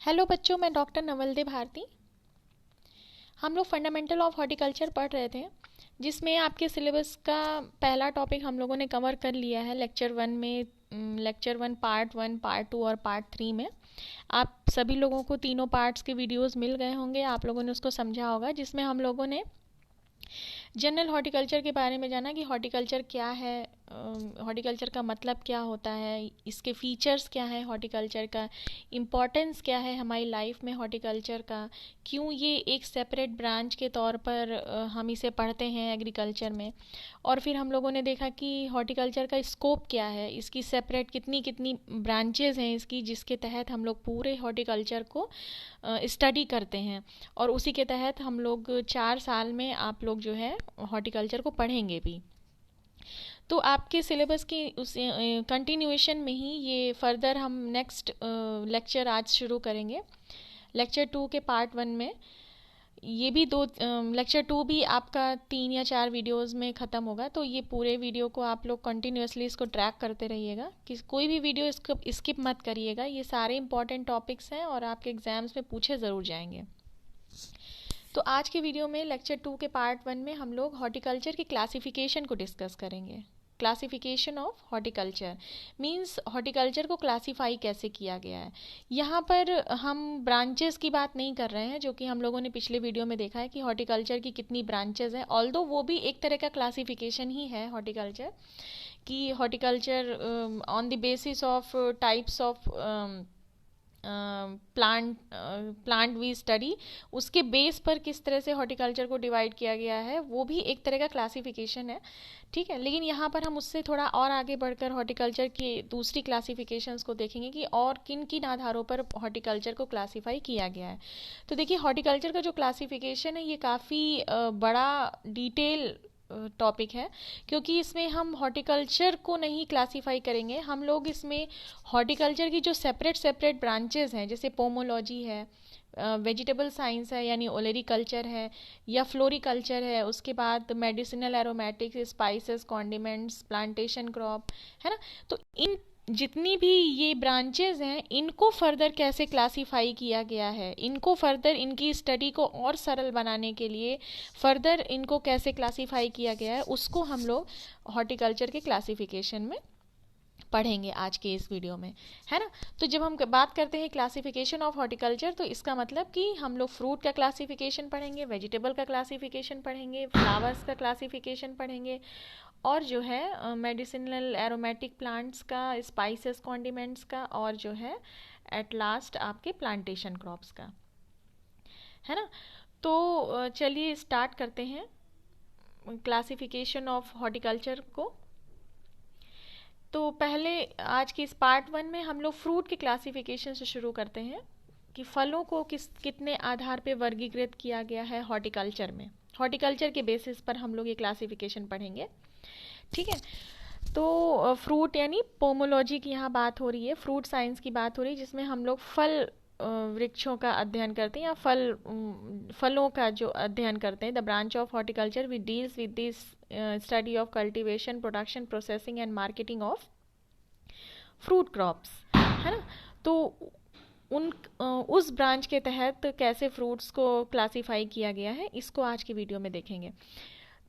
Hello बच्चों, मैं doctor नवलदे Bharti. हम लोग फंडामेंटल ऑफ हॉर्टिकल्चर पढ़ रहे थे, जिसमें आपके सिलेबस का पहला टॉपिक हम लोगों ने कवर कर लिया है लेक्चर वन में। लेक्चर वन, पार्ट टू और पार्ट थ्री में आप सभी लोगों को तीनों पार्ट्स के वीडियोस मिल गए होंगे। आप लोगों ने उसको समझा होगा, जिसमें हम लोगों ने जनरल हॉर्टिकल्चर के बारे में जाना कि हॉर्टिकल्चर क्या है, हॉर्टिकल्चर का मतलब क्या होता है, इसके फीचर्स क्या है, हॉर्टिकल्चर का इम्पोर्टेंस क्या है हमारी लाइफ में, हॉर्टिकल्चर का क्यों ये एक सेपरेट ब्रांच के तौर पर हम इसे पढ़ते हैं एग्रीकल्चर में। और फिर हम लोगों ने देखा कि हॉर्टिकल्चर का स्कोप क्या है, इसकी सेपरेट कितनी कितनी ब्रांचेज हैं इसकी, जिसके तहत हम लोग पूरे हॉर्टिकल्चर को स्टडी करते हैं। और उसी के तहत हम लोग 4 साल में आप लोग जो है हॉर्टिकल्चर को पढ़ेंगे भी। तो आपके सिलेबस की उस कंटिन्यूएशन में ही ये फर्दर हम नेक्स्ट लेक्चर आज शुरू करेंगे। लेक्चर टू के पार्ट वन में ये भी दो लेक्चर टू भी आपका 3 या 4 वीडियोस में ख़त्म होगा। तो ये पूरे वीडियो को आप लोग कंटिन्यूअसली इसको ट्रैक करते रहिएगा कि कोई भी वीडियो इसको स्किप मत करिएगा। ये सारे इंपॉर्टेंट टॉपिक्स हैं और आपके एग्जाम्स में पूछे ज़रूर जाएंगे। तो आज के वीडियो में लेक्चर टू के पार्ट वन में हम लोग हॉर्टिकल्चर की क्लासिफिकेशन को डिस्कस करेंगे। Classification of horticulture means horticulture को क्लासिफाई कैसे किया गया है। यहाँ पर हम ब्रांचेस की बात नहीं कर रहे हैं, जो कि हम लोगों ने पिछले वीडियो में देखा है कि हॉर्टिकल्चर की कितनी ब्रांचेस हैं। ऑल्दो वो भी एक तरह का क्लासिफिकेशन ही है हॉर्टिकल्चर, कि horticulture on the basis of types of plant we study, उसके बेस पर किस तरह से हॉर्टिकल्चर को डिवाइड किया गया है, वो भी एक तरह का क्लासिफिकेशन है। ठीक है, लेकिन यहाँ पर हम उससे थोड़ा और आगे बढ़कर हॉर्टिकल्चर की दूसरी क्लासिफिकेशंस को देखेंगे कि और किन किन आधारों पर हॉर्टिकल्चर को क्लासिफाई किया गया है। तो देखिए, हॉर्टिकल्चर का जो क्लासिफिकेशन है ये काफ़ी बड़ा डिटेल टॉपिक है, क्योंकि इसमें हम हॉर्टिकल्चर को नहीं क्लासिफाई करेंगे। हम लोग इसमें हॉर्टिकल्चर की जो सेपरेट सेपरेट ब्रांचेस हैं, जैसे पोमोलॉजी है, वेजिटेबल साइंस है यानी ओलेरिकल्चर है, या फ्लोरिकल्चर है, उसके बाद medicinal aromatics, spices, condiments, plantation crop, है ना। तो इन जितनी भी ये ब्रांचेस हैं, इनको फर्दर कैसे क्लासिफाई किया गया है, इनको फर्दर इनकी स्टडी को और सरल बनाने के लिए फर्दर इनको कैसे क्लासिफाई किया गया है, उसको हम लोग हॉर्टिकल्चर के क्लासिफिकेशन में पढ़ेंगे आज के इस वीडियो में, है ना। तो जब हम बात करते हैं क्लासिफिकेशन ऑफ हॉर्टिकल्चर, तो इसका मतलब कि हम लोग फ्रूट का क्लासिफिकेशन पढ़ेंगे, वेजिटेबल का क्लासिफिकेशन पढ़ेंगे, फ्लावर्स का क्लासिफिकेशन पढ़ेंगे, और जो है मेडिसिनल एरोमेटिक प्लांट्स का, स्पाइसेस, कॉन्डिमेंट्स का, और जो है एट लास्ट आपके प्लांटेशन क्रॉप्स का, है ना। तो चलिए स्टार्ट करते हैं क्लासिफिकेशन ऑफ हॉर्टिकल्चर को। तो पहले आज की इस पार्ट वन में हम लोग फ्रूट के क्लासिफिकेशन से शुरू करते हैं कि फलों को कितने आधार पे वर्गीकृत किया गया है हॉर्टिकल्चर में। हॉर्टिकल्चर के बेसिस पर हम लोग ये क्लासिफिकेशन पढ़ेंगे, ठीक है। तो फ्रूट यानी पोमोलॉजी की यहाँ बात हो रही है, फ्रूट साइंस की बात हो रही है, जिसमें हम लोग फल वृक्षों का अध्ययन करते हैं या फलों का जो अध्ययन करते हैं। The branch of horticulture which deals with this study of cultivation, production, processing and marketing of fruit crops, है ना। तो उस ब्रांच के तहत कैसे फ्रूट्स को क्लासिफाई किया गया है, इसको आज की वीडियो में देखेंगे।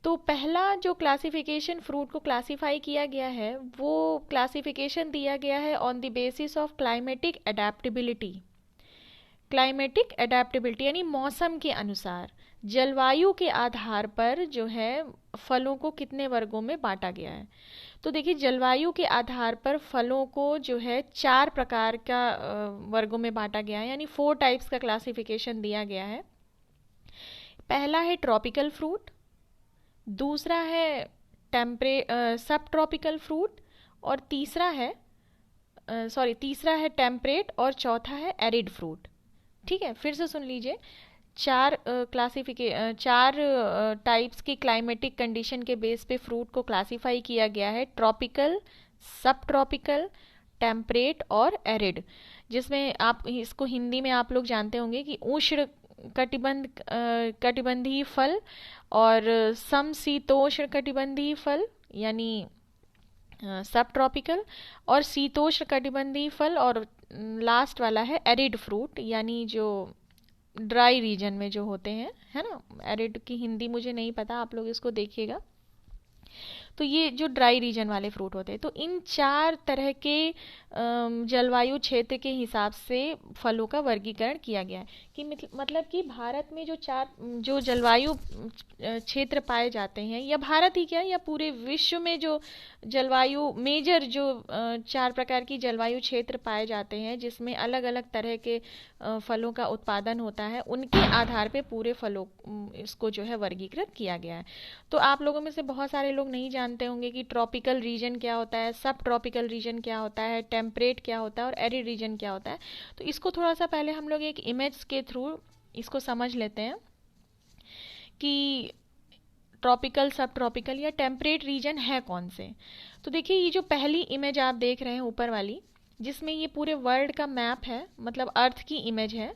तो पहला जो क्लासिफिकेशन फ्रूट को क्लासिफाई किया गया है, वो क्लासिफिकेशन दिया गया है on the basis of climatic adaptability. Climatic adaptability यानी मौसम के अनुसार, जलवायु के आधार पर जो है फलों को कितने वर्गों में बांटा गया है। तो देखिए, जलवायु के आधार पर फलों को जो है 4 प्रकार का वर्गों में बांटा गया है, यानी 4 टाइप्स का क्लासिफिकेशन दिया गया है। पहला है ट्रॉपिकल फ्रूट, दूसरा है सब ट्रॉपिकल फ्रूट, और तीसरा है टेम्परेट, और चौथा है एरिड फ्रूट। ठीक है, फिर से सुन लीजिए। 4 टाइप्स की क्लाइमेटिक कंडीशन के बेस पे फ्रूट को क्लासिफाई किया गया है: ट्रॉपिकल, सब ट्रॉपिकल, टेम्परेट और एरिड। जिसमें आप इसको हिंदी में आप लोग जानते होंगे कि उष्ण कटिबंधीय फल, और समशीतोष्ण कटिबंधीय फल यानी सब ट्रॉपिकल, और शीतोष्ण कटिबंधीय फल, और लास्ट वाला है एरिड फ्रूट, यानी जो ड्राई रीजन में जो होते हैं, है ना। एरिड की हिंदी मुझे नहीं पता, आप लोग इसको देखिएगा। तो ये जो ड्राई रीजन वाले फ्रूट होते हैं, तो इन 4 तरह के जलवायु क्षेत्र के हिसाब से फलों का वर्गीकरण किया गया है। कि मतलब कि भारत में जो 4 जो जलवायु क्षेत्र पाए जाते हैं, या भारत ही क्या, या पूरे विश्व में जो जलवायु मेजर जो 4 प्रकार की जलवायु क्षेत्र पाए जाते हैं, जिसमें अलग अलग तरह के फलों का उत्पादन होता है, उनके आधार पे पूरे फलों इसको जो है वर्गीकृत किया गया है। तो आप लोगों में से बहुत सारे लोग नहीं जानते होंगे कि ट्रॉपिकल रीजन क्या होता है, सब ट्रॉपिकल रीजन क्या होता है, टेम्परेट क्या होता है और एरिड रीजन क्या होता है। तो इसको थोड़ा सा पहले हम लोग एक इमेज के थ्रू इसको समझ लेते हैं कि ट्रॉपिकल, सब ट्रॉपिकल या टेम्परेट रीजन है कौन से। तो देखिए, ये जो पहली इमेज आप देख रहे हैं ऊपर वाली, जिसमें ये पूरे वर्ल्ड का मैप है, मतलब अर्थ की इमेज है,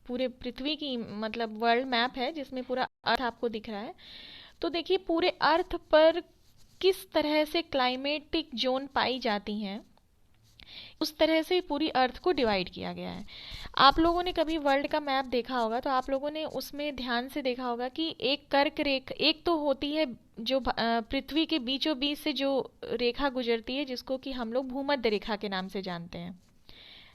पूरे पृथ्वी की मतलब वर्ल्ड मैप है, जिसमें पूरा अर्थ आपको दिख रहा है। तो देखिए, पूरे अर्थ पर किस तरह से क्लाइमेटिक जोन पाई जाती हैं, उस तरह से पूरी अर्थ को डिवाइड किया गया है। आप लोगों ने कभी वर्ल्ड का मैप देखा होगा, तो आप लोगों ने उसमें ध्यान से देखा होगा कि एक कर्क रेखा, एक तो होती है जो पृथ्वी के बीचों बीच से जो रेखा गुजरती है, जिसको कि हम लोग भूमध्य रेखा के नाम से जानते हैं,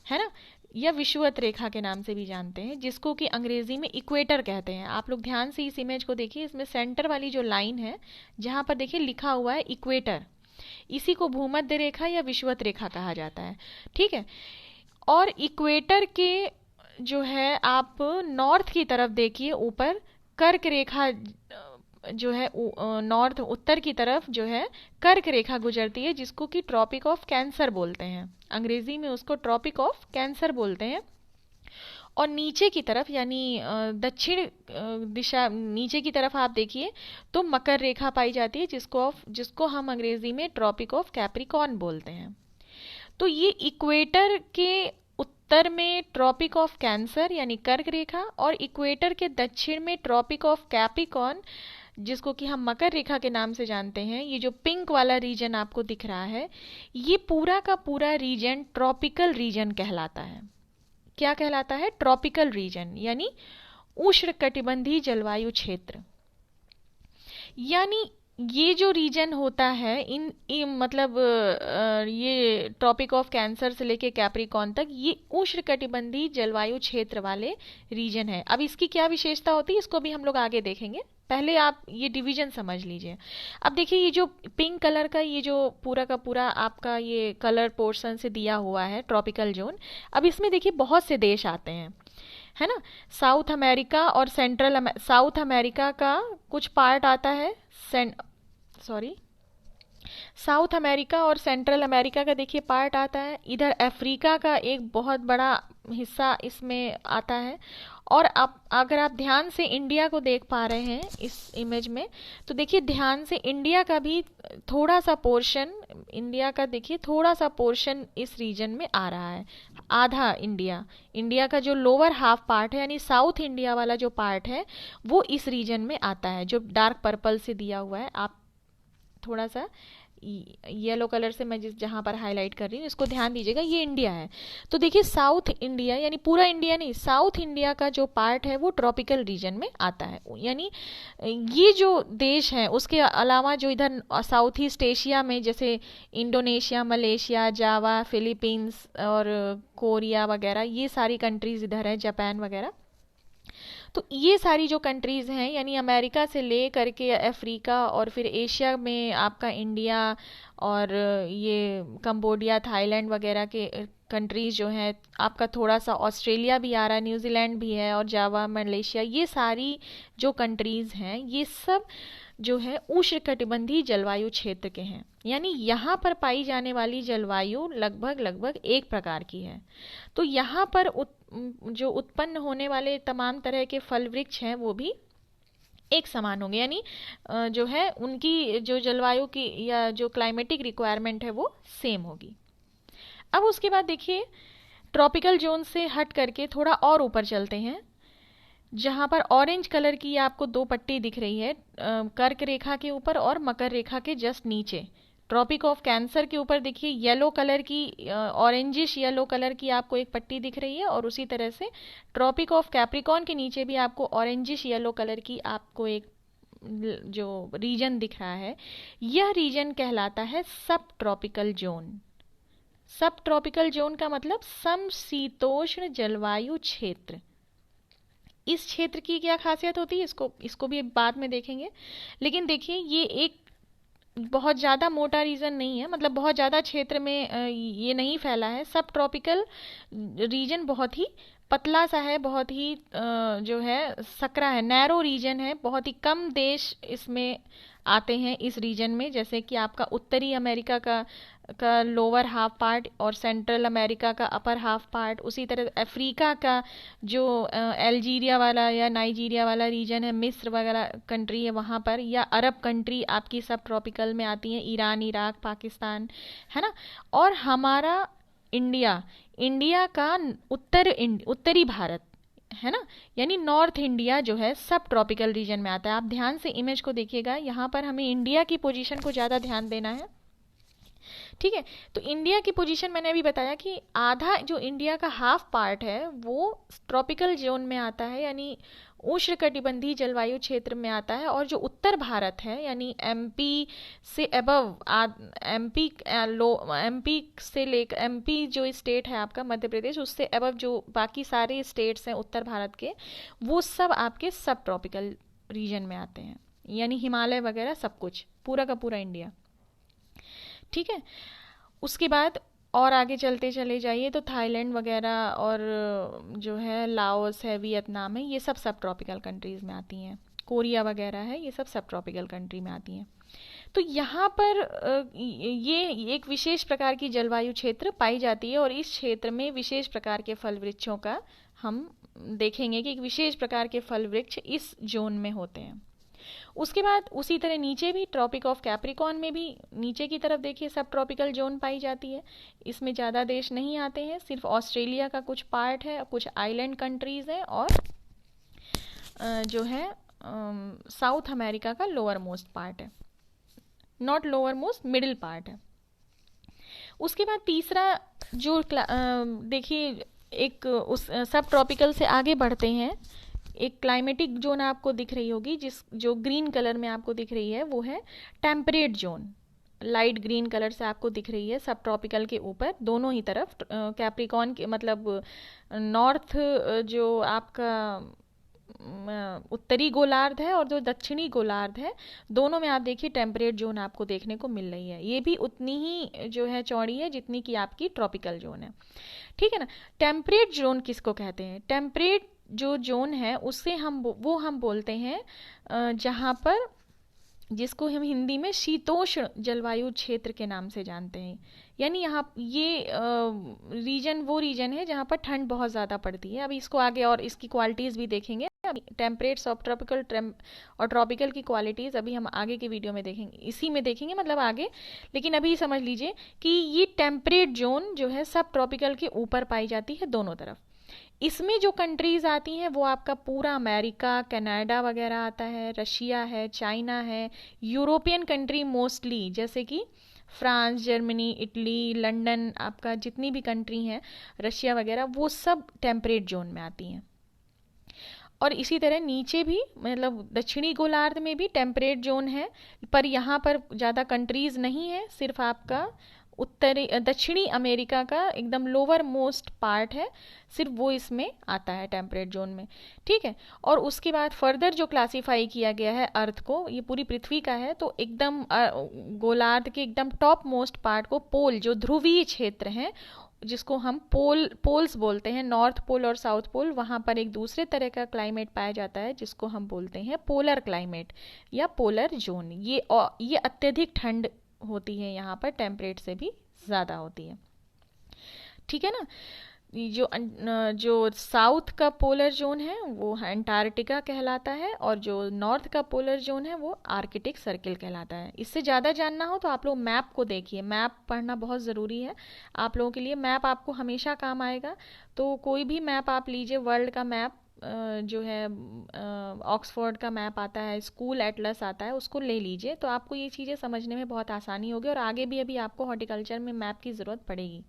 है ना, या विषुवत रेखा के नाम से भी जानते हैं, जिसको कि अंग्रेजी में इक्वेटर कहते हैं। आप लोग ध्यान से इस इमेज को देखिए, इसमें सेंटर वाली जो लाइन है, जहाँ पर देखिए लिखा हुआ है इक्वेटर, इसी को भूमध्य रेखा या विषुवत रेखा कहा जाता है, ठीक है। और इक्वेटर के जो है आप नॉर्थ की तरफ देखिए, ऊपर कर्क रेखा जो है नॉर्थ उत्तर की तरफ जो है कर्क रेखा गुजरती है, जिसको कि ट्रॉपिक ऑफ कैंसर बोलते हैं, अंग्रेजी में उसको ट्रॉपिक ऑफ कैंसर बोलते हैं। और नीचे की तरफ यानी दक्षिण दिशा, नीचे की तरफ आप देखिए तो मकर रेखा पाई जाती है, जिसको हम अंग्रेजी में ट्रॉपिक ऑफ कैप्रिकॉर्न बोलते हैं। तो ये इक्वेटर के उत्तर में ट्रॉपिक ऑफ कैंसर यानी कर्क रेखा, और इक्वेटर के दक्षिण में ट्रॉपिक ऑफ कैप्रिकॉर्न, जिसको कि हम मकर रेखा के नाम से जानते हैं। ये जो पिंक वाला रीजन आपको दिख रहा है, ये पूरा का पूरा रीजन ट्रॉपिकल रीजन कहलाता है। क्या कहलाता है? ट्रॉपिकल रीजन, यानी उष्णकटिबंधीय जलवायु क्षेत्र। यानी ये जो रीजन होता है, मतलब ये ट्रॉपिक ऑफ कैंसर से लेके कैप्रिकॉर्न तक, ये उष्णकटिबंधीय जलवायु क्षेत्र वाले रीजन है। अब इसकी क्या विशेषता होती है, इसको भी हम लोग आगे देखेंगे, पहले आप ये डिवीजन समझ लीजिए। अब देखिए, ये जो पिंक कलर का ये जो पूरा का पूरा आपका ये कलर पोर्शन से दिया हुआ है ट्रॉपिकल जोन, अब इसमें देखिए बहुत से देश आते हैं, है ना। साउथ अमेरिका और साउथ अमेरिका का कुछ पार्ट आता है, साउथ अमेरिका और सेंट्रल अमेरिका का देखिए पार्ट आता है। इधर अफ्रीका का एक बहुत बड़ा हिस्सा इसमें आता है। और अब अगर आप ध्यान से इंडिया को देख पा रहे हैं इस इमेज में, तो देखिए ध्यान से इंडिया का भी थोड़ा सा पोर्शन, इंडिया का देखिए थोड़ा सा पोर्शन इस रीजन में आ रहा है। आधा इंडिया का जो लोअर हाफ पार्ट है, यानी साउथ इंडिया वाला जो पार्ट है, वो इस रीजन में आता है, जो डार्क पर्पल से दिया हुआ है। आप थोड़ा सा येलो कलर से मैं जहाँ पर हाईलाइट कर रही हूँ, इसको ध्यान दीजिएगा, ये इंडिया है। तो देखिए साउथ इंडिया, यानी पूरा इंडिया नहीं, साउथ इंडिया का जो पार्ट है वो ट्रॉपिकल रीजन में आता है। यानी ये जो देश हैं, उसके अलावा जो इधर साउथ ईस्ट एशिया में, जैसे इंडोनेशिया, मलेशिया, जावा, फिलीपींस और कोरिया वगैरह, ये सारी कंट्रीज इधर है, जापान वगैरह। तो ये सारी जो कंट्रीज़ हैं, यानी अमेरिका से ले करके अफ्रीका, और फिर एशिया में आपका इंडिया और ये कंबोडिया, थाईलैंड वगैरह के कंट्रीज़ जो हैं, आपका थोड़ा सा ऑस्ट्रेलिया भी आ रहा है, न्यूजीलैंड भी है, और जावा, मलेशिया, ये सारी जो कंट्रीज़ हैं, ये सब जो है उष्णकटिबंधीय जलवायु क्षेत्र के हैं। यानी यहाँ पर पाई जाने वाली जलवायु लगभग एक प्रकार की है। तो यहाँ पर जो उत्पन्न होने वाले तमाम तरह के फल वृक्ष हैं, वो भी एक समान होंगे, यानी जो है उनकी जो जलवायु की या जो क्लाइमेटिक रिक्वायरमेंट है वो सेम होगी। अब उसके बाद देखिए, ट्रॉपिकल जोन से हट करके थोड़ा और ऊपर चलते हैं, जहाँ पर ऑरेंज कलर की आपको 2 पट्टी दिख रही है, कर्क रेखा के ऊपर और मकर रेखा के जस्ट नीचे। ट्रॉपिक ऑफ कैंसर के ऊपर देखिए येलो कलर की, ऑरेंजिश येलो कलर की आपको एक पट्टी दिख रही है, और उसी तरह से ट्रॉपिक ऑफ कैप्रिकॉर्न के नीचे भी आपको ऑरेंजिश येलो कलर की आपको एक जो रीजन दिख रहा है, यह रीजन कहलाता है सब ट्रॉपिकल जोन। सब ट्रॉपिकल जोन का मतलब समशीतोष्ण जलवायु क्षेत्र। इस क्षेत्र की क्या खासियत होती है, इसको भी बाद में देखेंगे। लेकिन देखिए ये एक बहुत ज़्यादा मोटा रीजन नहीं है, मतलब बहुत ज़्यादा क्षेत्र में ये नहीं फैला है। सब ट्रॉपिकल रीजन बहुत ही पतला सा है, बहुत ही जो है सकरा है, नैरो रीजन है। बहुत ही कम देश इसमें आते हैं इस रीजन में, जैसे कि आपका उत्तरी अमेरिका का लोअर हाफ पार्ट और सेंट्रल अमेरिका का अपर हाफ पार्ट, उसी तरह अफ्रीका का जो अल्जीरिया वाला या नाइजीरिया वाला रीजन है, मिस्र वगैरह कंट्री है वहाँ पर, या अरब कंट्री आपकी सब ट्रॉपिकल में आती हैं, ईरान, इराक, पाकिस्तान, है ना। और हमारा इंडिया का उत्तरी भारत है ना, यानी नॉर्थ इंडिया जो है सब ट्रॉपिकल रीजन में आता है। आप ध्यान से इमेज को देखिएगा, यहाँ पर हमें इंडिया की पोजीशन को ज़्यादा ध्यान देना है, ठीक है। तो इंडिया की पोजीशन मैंने अभी बताया कि आधा जो इंडिया का हाफ पार्ट है वो ट्रॉपिकल जोन में आता है, यानी उष्णकटिबंधीय जलवायु क्षेत्र में आता है। और जो उत्तर भारत है, यानी एमपी से अबव, एमपी से लेकर, एमपी जो स्टेट है आपका मध्य प्रदेश, उससे अबव जो बाकी सारे स्टेट्स हैं उत्तर भारत के, वो सब आपके सब ट्रॉपिकल रीजन में आते हैं, यानी हिमालय वगैरह सब कुछ, पूरा का पूरा इंडिया, ठीक है। उसके बाद और आगे चलते चले जाइए तो थाईलैंड वगैरह और जो है लाओस है, वियतनाम है, ये सब सब ट्रॉपिकल कंट्रीज़ में आती हैं। कोरिया वगैरह है, ये सब ट्रॉपिकल कंट्री में आती हैं। तो यहाँ पर ये एक विशेष प्रकार की जलवायु क्षेत्र पाई जाती है, और इस क्षेत्र में विशेष प्रकार के फल वृक्षों का हम देखेंगे कि एक विशेष प्रकार के फल वृक्ष इस जोन में होते हैं। उसके बाद उसी तरह नीचे भी ट्रॉपिक ऑफ कैप्रिकॉर्न में भी नीचे की तरफ देखिए सब ट्रॉपिकल जोन पाई जाती है। इसमें ज़्यादा देश नहीं आते हैं, सिर्फ ऑस्ट्रेलिया का कुछ पार्ट है, कुछ आइलैंड कंट्रीज़ हैं, और जो है साउथ अमेरिका का लोअर मोस्ट पार्ट है, not lower most, middle part है। उसके बाद तीसरा जो देखिए एक उस सब ट्रॉपिकल से आगे बढ़ते हैं, एक क्लाइमेटिक जोन आपको दिख रही होगी, जो ग्रीन कलर में आपको दिख रही है वो है temperate zone. Light green colour से आपको दिख रही है सब ट्रॉपिकल के ऊपर दोनों ही तरफ, कैप्रिकॉर्न के मतलब नॉर्थ जो आपका उत्तरी गोलार्ध है और जो दक्षिणी गोलार्ध है, दोनों में आप देखिए टेम्परेट जोन आपको देखने को मिल रही है। ये भी उतनी ही जो है चौड़ी है जितनी कि आपकी ट्रॉपिकल जोन है, ठीक है ना। टेम्परेट जोन किसको कहते हैं? टेम्परेट जो जोन है उससे हम बोलते हैं जहाँ पर, जिसको हम हिंदी में शीतोष्ण जलवायु क्षेत्र के नाम से जानते हैं। यानी यहाँ ये रीजन वो रीजन है जहाँ पर ठंड बहुत ज़्यादा पड़ती है। अभी इसको आगे और इसकी क्वालिटीज़ भी देखेंगे, टेम्परेट, सब ट्रॉपिकल और ट्रॉपिकल की क्वालिटीज़ अभी हम आगे की वीडियो में देखेंगे, इसी में देखेंगे मतलब आगे। लेकिन अभी समझ लीजिए कि ये टेम्परेट जोन जो है सब ट्रॉपिकल के ऊपर पाई जाती है दोनों तरफ। इसमें जो कंट्रीज़ आती हैं वो आपका पूरा अमेरिका, कनाडा वगैरह आता है, रशिया है, चाइना है, यूरोपियन कंट्री मोस्टली, जैसे कि फ्रांस, जर्मनी, इटली, लंदन, आपका जितनी भी कंट्री हैं, रशिया वगैरह, वो सब टेम्परेट जोन में आती हैं। और इसी तरह नीचे भी मतलब दक्षिणी गोलार्ध में भी टेम्परेट जोन है, पर यहाँ पर ज़्यादा कंट्रीज़ नहीं है, सिर्फ आपका उत्तरी दक्षिणी अमेरिका का एकदम लोअर मोस्ट पार्ट है, सिर्फ वो इसमें आता है टेम्परेट जोन में, ठीक है। और उसके बाद फर्दर जो क्लासीफाई किया गया है अर्थ को, ये पूरी पृथ्वी का है, तो एकदम गोलार्ध के एकदम टॉप मोस्ट पार्ट को पोल, जो ध्रुवीय क्षेत्र हैं, जिसको हम पोल्स बोलते हैं, नॉर्थ पोल और साउथ पोल, वहाँ पर एक दूसरे तरह का क्लाइमेट पाया जाता है जिसको हम बोलते हैं पोलर क्लाइमेट या पोलर जोन। ये अत्यधिक ठंड होती है, यहाँ पर टेम्परेट से भी ज़्यादा होती है, ठीक है ना। जो साउथ का पोलर जोन है वो अंटार्कटिका कहलाता है, और जो नॉर्थ का पोलर जोन है वो आर्कटिक सर्किल कहलाता है। इससे ज़्यादा जानना हो तो आप लोग मैप को देखिए, मैप पढ़ना बहुत ज़रूरी है आप लोगों के लिए। मैप आपको हमेशा काम आएगा, तो कोई भी मैप आप लीजिए, वर्ल्ड का मैप, जो है ऑक्सफोर्ड का मैप आता है, स्कूल एटलस आता है, उसको ले लीजिए तो आपको ये चीज़ें समझने में बहुत आसानी होगी और आगे भी अभी आपको हॉर्टिकल्चर में मैप की ज़रूरत पड़ेगी।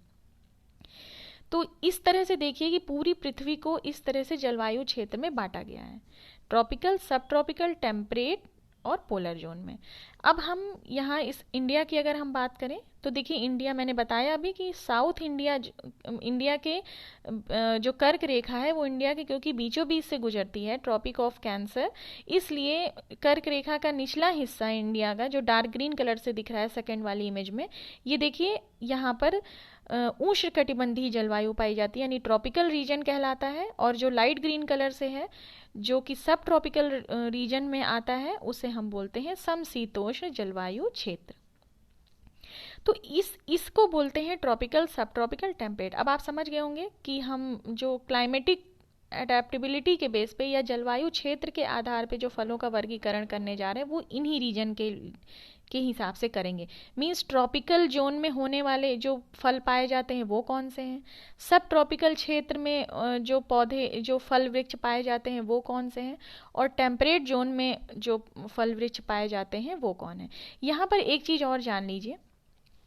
तो इस तरह से देखिए कि पूरी पृथ्वी को इस तरह से जलवायु क्षेत्र में बांटा गया है, ट्रॉपिकल, सब ट्रॉपिकल, टेम्परेट और पोलर जोन में। अब हम यहाँ इस इंडिया की अगर हम बात करें तो देखिए इंडिया, मैंने बताया अभी कि साउथ इंडिया, इंडिया के जो कर्क रेखा है वो इंडिया के क्योंकि बीचों बीच से गुजरती है, ट्रॉपिक ऑफ कैंसर, इसलिए कर्क रेखा का निचला हिस्सा इंडिया का जो डार्क ग्रीन कलर से दिख रहा है सेकंड वाली इमेज में, ये देखिए यहाँ पर उष्णकटिबंधीय जलवायु पाई जाती है यानी ट्रॉपिकल रीजन कहलाता है, और जो लाइट ग्रीन कलर से है जो कि सब ट्रॉपिकल रीजन में आता है उसे हम बोलते हैं समशीतोष्ण जलवायु क्षेत्र। तो इसको बोलते हैं ट्रॉपिकल, सब ट्रॉपिकल, टेम्परेट। अब आप समझ गए होंगे कि हम जो क्लाइमेटिक एडेप्टेबिलिटी के बेस पे या जलवायु क्षेत्र के आधार पे जो फलों का वर्गीकरण करने जा रहे हैं वो इन्हीं रीजन के हिसाब से करेंगे। मींस ट्रॉपिकल जोन में होने वाले जो फल पाए जाते हैं वो कौन से हैं, सब ट्रॉपिकल क्षेत्र में जो पौधे, जो फल वृक्ष पाए जाते हैं वो कौन से हैं, और टेम्परेट जोन में जो फल वृक्ष पाए जाते हैं वो कौन है। यहाँ पर एक चीज़ और जान लीजिए,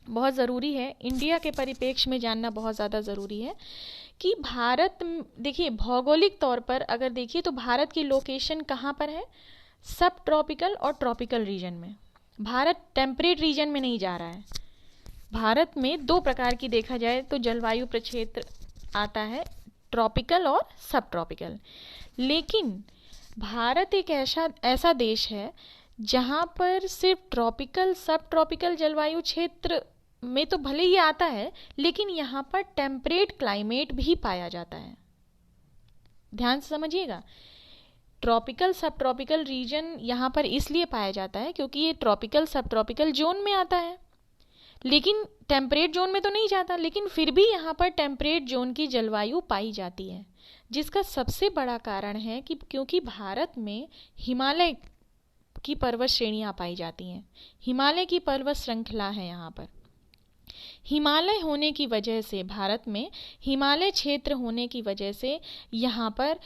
बहुत ज़रूरी है, इंडिया के परिप्रेक्ष्य में जानना बहुत ज़्यादा ज़रूरी है कि भारत, देखिए भौगोलिक तौर पर अगर देखिए तो भारत की लोकेशन कहाँ पर है, सब ट्रॉपिकल और ट्रॉपिकल रीजन में। भारत टेम्परेट रीजन में नहीं जा रहा है। भारत में दो प्रकार की देखा जाए तो जलवायु प्रक्षेत्र आता है, ट्रॉपिकल और सब ट्रॉपिकल। लेकिन भारत एक ऐसा देश है जहाँ पर सिर्फ ट्रॉपिकल, सब ट्रॉपिकल जलवायु क्षेत्र में तो भले ही आता है लेकिन यहाँ पर टेम्परेट क्लाइमेट भी पाया जाता है। ध्यान से समझिएगा, ट्रॉपिकल सब ट्रॉपिकल रीजन यहाँ पर इसलिए पाया जाता है क्योंकि ये ट्रॉपिकल सब ट्रॉपिकल जोन में आता है, लेकिन टेम्परेट जोन में तो नहीं जाता, लेकिन फिर भी यहाँ पर टेम्परेट जोन की जलवायु पाई जाती है, जिसका सबसे बड़ा कारण है कि क्योंकि भारत में हिमालय की पर्वत श्रेणियाँ पाई जाती हैं, हिमालय की पर्वत श्रृंखला है। यहाँ पर हिमालय होने की वजह से, भारत में हिमालय क्षेत्र होने की वजह से यहाँ पर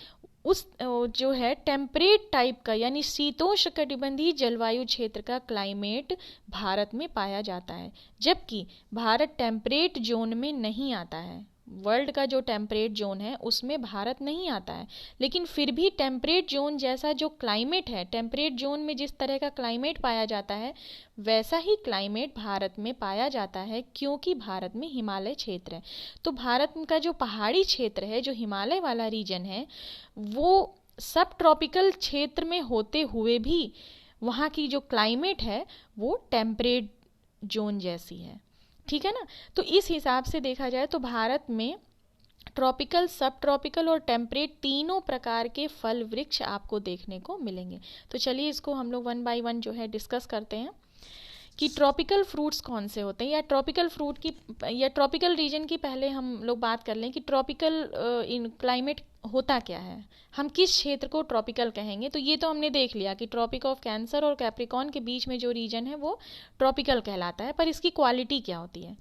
उस जो है टेम्परेट टाइप का यानी शीतोष्णकटिबंधीय जलवायु क्षेत्र का क्लाइमेट भारत में पाया जाता है, जबकि भारत टेम्परेट जोन में नहीं आता है। वर्ल्ड का जो टेम्परेट जोन है उसमें भारत नहीं आता है, लेकिन फिर भी टेम्परेट जोन जैसा जो क्लाइमेट है, टेम्परेट जोन में जिस तरह का क्लाइमेट पाया जाता है वैसा ही क्लाइमेट भारत में पाया जाता है, क्योंकि भारत में हिमालय क्षेत्र है। तो भारत का जो पहाड़ी क्षेत्र है, जो हिमालय वाला रीजन है, वो सब ट्रॉपिकल क्षेत्र में होते हुए भी वहाँ की जो क्लाइमेट है वो टेम्परेट जोन जैसी है। ठीक है ना। तो इस हिसाब से देखा जाए तो भारत में ट्रॉपिकल, सब ट्रॉपिकल और टेम्परेट तीनों प्रकार के फल वृक्ष आपको देखने को मिलेंगे। तो चलिए इसको हम लोग वन बाय वन जो है डिस्कस करते हैं कि ट्रॉपिकल फ्रूट्स कौन से होते हैं, या ट्रॉपिकल फ्रूट की या ट्रॉपिकल रीजन की पहले हम लोग बात कर लें कि ट्रॉपिकल इन क्लाइमेट होता क्या है, हम किस क्षेत्र को ट्रॉपिकल कहेंगे। तो ये तो हमने देख लिया कि ट्रॉपिक ऑफ कैंसर और कैप्रिकॉर्न के बीच में जो रीजन है वो ट्रॉपिकल कहलाता है, पर इसकी क्वालिटी क्या होती है।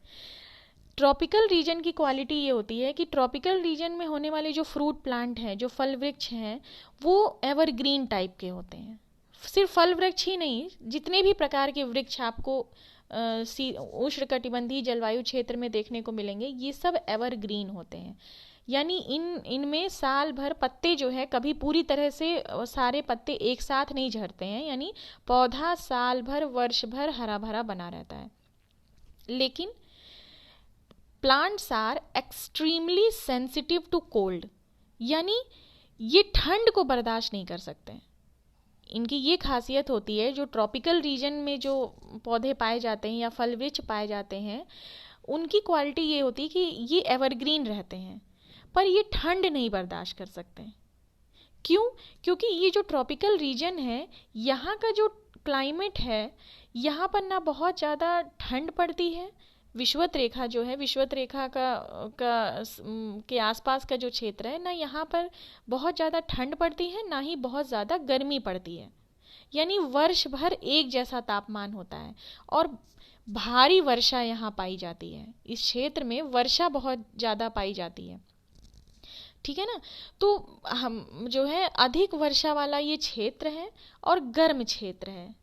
ट्रॉपिकल रीजन की क्वालिटी ये होती है कि ट्रॉपिकल रीजन में होने वाले जो फ्रूट प्लांट हैं, जो फल वृक्ष हैं, वो एवरग्रीन टाइप के होते हैं। सिर्फ फल वृक्ष ही नहीं, जितने भी प्रकार के वृक्ष आपको उष्णकटिबंधीय जलवायु क्षेत्र में देखने को मिलेंगे ये सब एवरग्रीन होते हैं, यानी इनमें साल भर पत्ते जो है कभी पूरी तरह से सारे पत्ते एक साथ नहीं झड़ते हैं, यानी पौधा साल भर वर्ष भर हरा भरा बना रहता है। लेकिन plants are extremely sensitive to cold, यानी ये ठंड को बर्दाश्त नहीं कर सकते। इनकी ये खासियत होती है, जो ट्रॉपिकल रीजन में जो पौधे पाए जाते हैं या फल वृक्ष पाए जाते हैं उनकी क्वालिटी ये होती है कि ये एवरग्रीन रहते हैं पर ये ठंड नहीं बर्दाश्त कर सकते। क्यों? क्योंकि ये जो ट्रॉपिकल रीजन है यहाँ का जो क्लाइमेट है, यहाँ पर ना बहुत ज़्यादा ठंड पड़ती है, विषुवत रेखा जो है, विषुवत रेखा के आसपास का जो क्षेत्र है ना, यहाँ पर बहुत ज़्यादा ठंड पड़ती है, ना ही बहुत ज़्यादा गर्मी पड़ती है, यानी वर्ष भर एक जैसा तापमान होता है और भारी वर्षा यहाँ पाई जाती है। इस क्षेत्र में वर्षा बहुत ज़्यादा पाई जाती है। ठीक है ना। तो हम जो है अधिक वर्षा वाला ये क्षेत्र है और गर्म क्षेत्र है,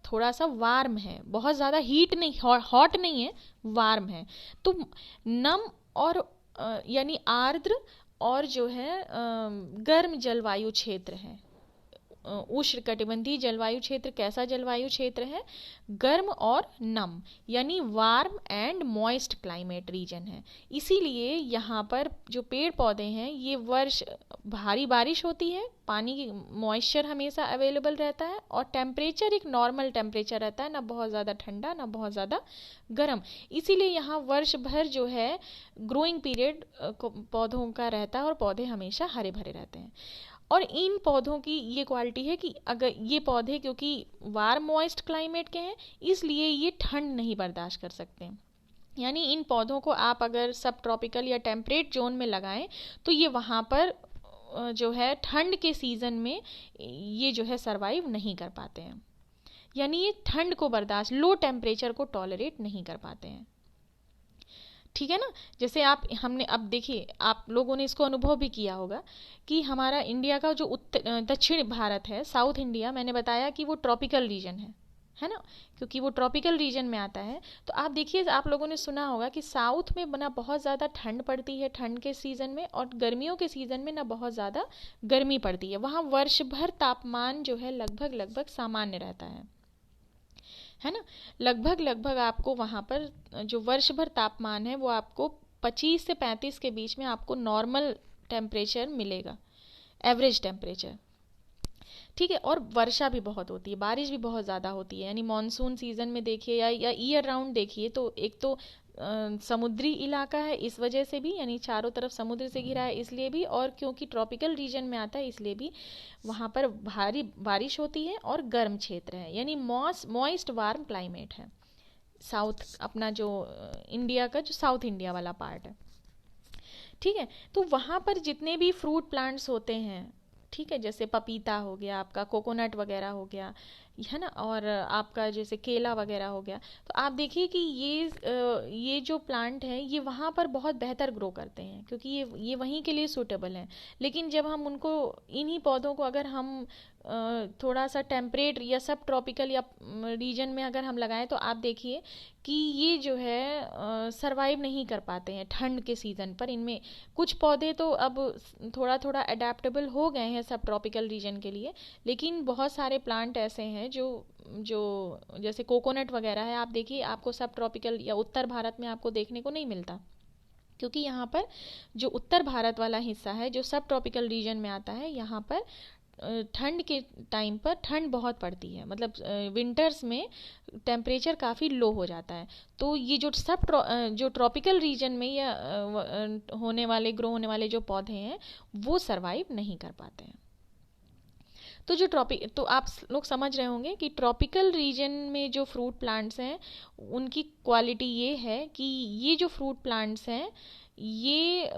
थोड़ा सा वार्म है, बहुत ज़्यादा हीट नहीं, हॉट नहीं है, वार्म है। तो नम और यानी आर्द्र और जो है गर्म जलवायु क्षेत्र है। उष्णकटिबंधीय जलवायु क्षेत्र कैसा जलवायु क्षेत्र है? गर्म और नम, यानी warm and moist climate reason है। इसीलिए यहाँ पर जो पेड़ पौधे हैं ये वर्ष भारी बारिश होती है, पानी की मॉइस्चर हमेशा अवेलेबल रहता है और टेम्परेचर एक नॉर्मल टेम्परेचर रहता है, ना बहुत ज़्यादा ठंडा ना बहुत ज़्यादा गर्म। इसीलिए यहाँ वर्ष भर जो है ग्रोइंग पीरियड पौधों का रहता है और पौधे हमेशा हरे भरे रहते हैं। और इन पौधों की ये क्वालिटी है कि अगर ये पौधे क्योंकि वार्म मॉइस्ट क्लाइमेट के हैं इसलिए ये ठंड नहीं बर्दाश्त कर सकते हैं। यानी इन पौधों को आप अगर सब ट्रॉपिकल या टेम्परेट जोन में लगाएं तो ये वहाँ पर जो है ठंड के सीज़न में ये जो है सरवाइव नहीं कर पाते हैं, यानी ये ठंड को बर्दाश्त, लो टेम्परेचर को टॉलरेट नहीं कर पाते हैं। ठीक है ना। जैसे हमने अब देखिए, आप लोगों ने इसको अनुभव भी किया होगा कि हमारा इंडिया का जो दक्षिण भारत है, साउथ इंडिया, मैंने बताया कि वो ट्रॉपिकल रीजन है ना, क्योंकि वो ट्रॉपिकल रीजन में आता है। तो आप देखिए, आप लोगों ने सुना होगा कि साउथ में ना बहुत ज़्यादा ठंड पड़ती है ठंड के सीज़न में, और गर्मियों के सीज़न में ना बहुत ज़्यादा गर्मी पड़ती है। वहाँ वर्ष भर तापमान जो है लगभग लगभग सामान्य रहता है ना। लगभग आपको वहाँ पर जो वर्ष भर तापमान है वो आपको 25 से 35 के बीच में आपको नॉर्मल टेम्परेचर मिलेगा, एवरेज टेम्परेचर। ठीक है। और वर्षा भी बहुत होती है, बारिश भी बहुत ज़्यादा होती है, यानी मानसून सीज़न में देखिए या ईयर राउंड देखिए तो एक तो समुद्री इलाका है इस वजह से भी, यानी चारों तरफ समुद्र से घिरा है इसलिए भी, और क्योंकि ट्रॉपिकल रीजन में आता है इसलिए भी वहाँ पर भारी बारिश होती है और गर्म क्षेत्र है, यानी मॉइस्ट वार्म क्लाइमेट है। साउथ अपना जो इंडिया का जो साउथ इंडिया वाला पार्ट है। ठीक है। तो वहाँ पर जितने भी फ्रूट प्लांट्स होते हैं, ठीक है, जैसे पपीता हो गया आपका, कोकोनट वगैरह हो गया, है ना, और आपका जैसे केला वगैरह हो गया, तो आप देखिए कि ये जो प्लांट है ये वहाँ पर बहुत बेहतर ग्रो करते हैं क्योंकि ये वहीं के लिए सूटेबल हैं। लेकिन जब हम उनको, इन्हीं पौधों को अगर हम थोड़ा सा टेम्परेट या सब ट्रॉपिकल या रीजन में अगर हम लगाएं तो आप देखिए कि ये जो है सरवाइव नहीं कर पाते हैं ठंड के सीज़न पर। इनमें कुछ पौधे तो अब थोड़ा थोड़ा अडेप्टेबल हो गए हैं सब ट्रॉपिकल रीजन के लिए, लेकिन बहुत सारे प्लांट ऐसे हैं जो जैसे कोकोनट वगैरह है, आप देखिए आपको सब ट्रॉपिकल या उत्तर भारत में आपको देखने को नहीं मिलता, क्योंकि यहाँ पर जो उत्तर भारत वाला हिस्सा है जो सब ट्रॉपिकल रीजन में आता है, यहाँ पर ठंड के टाइम पर ठंड बहुत पड़ती है, मतलब विंटर्स में टेम्परेचर काफ़ी लो हो जाता है। तो ये जो ट्रॉपिकल रीजन में या ग्रो होने वाले जो पौधे हैं वो सरवाइव नहीं कर पाते हैं। तो आप लोग समझ रहे होंगे कि ट्रॉपिकल रीजन में जो फ्रूट प्लांट्स हैं उनकी क्वालिटी ये है कि ये जो फ्रूट प्लांट्स हैं ये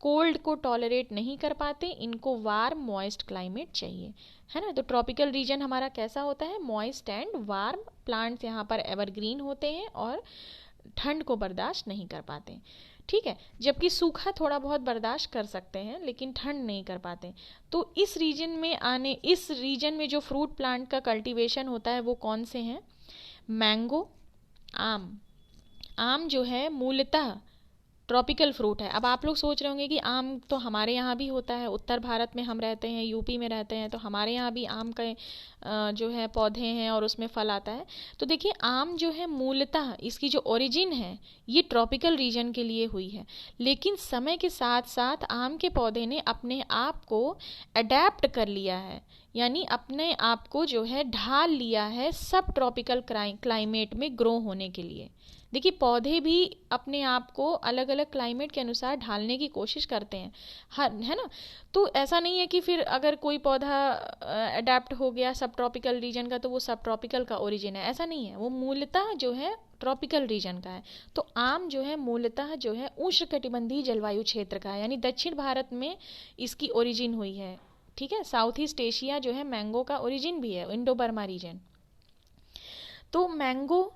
कोल्ड को टॉलरेट नहीं कर पाते, इनको वार्म मॉइस्ट क्लाइमेट चाहिए, है ना। तो ट्रॉपिकल रीजन हमारा कैसा होता है? Moist and warm. प्लांट्स यहाँ पर एवरग्रीन होते हैं और ठंड को बर्दाश्त नहीं कर पाते, ठीक है। जबकि सूखा थोड़ा बहुत बर्दाश्त कर सकते हैं लेकिन ठंड नहीं कर पाते। तो इस रीजन में जो फ्रूट प्लांट का कल्टीवेशन होता है वो कौन से हैं? मैंगो, आम जो है मूलतः ट्रॉपिकल फ्रूट है। अब आप लोग सोच रहे होंगे कि आम तो हमारे यहाँ भी होता है, उत्तर भारत में हम रहते हैं, यूपी में रहते हैं, तो हमारे यहाँ भी आम के जो है पौधे हैं और उसमें फल आता है। तो देखिए आम जो है मूलतः इसकी जो ओरिजिन है ये ट्रॉपिकल रीजन के लिए हुई है, लेकिन समय के साथ साथ आम के पौधे ने अपने आप को अडेप्ट कर लिया है, यानी अपने आप को जो है ढाल लिया है सब ट्रॉपिकल क्लाइमेट में ग्रो होने के लिए। देखिए पौधे भी अपने आप को अलग अलग क्लाइमेट के अनुसार ढालने की कोशिश करते हैं, है ना। तो ऐसा नहीं है कि फिर अगर कोई पौधा अडेप्ट हो गया सब ट्रॉपिकल रीजन का तो वो सब ट्रॉपिकल का ओरिजिन है, ऐसा नहीं है। वो मूलतः जो है ट्रॉपिकल रीजन का है। तो आम जो है मूलतः जो है उष्णकटिबंधीय जलवायु क्षेत्र का है, यानी दक्षिण भारत में इसकी ओरिजिन हुई है, ठीक है। साउथ ईस्ट एशिया जो है मैंगो का ओरिजिन भी है, इंडो बर्मा रीजन। तो मैंगो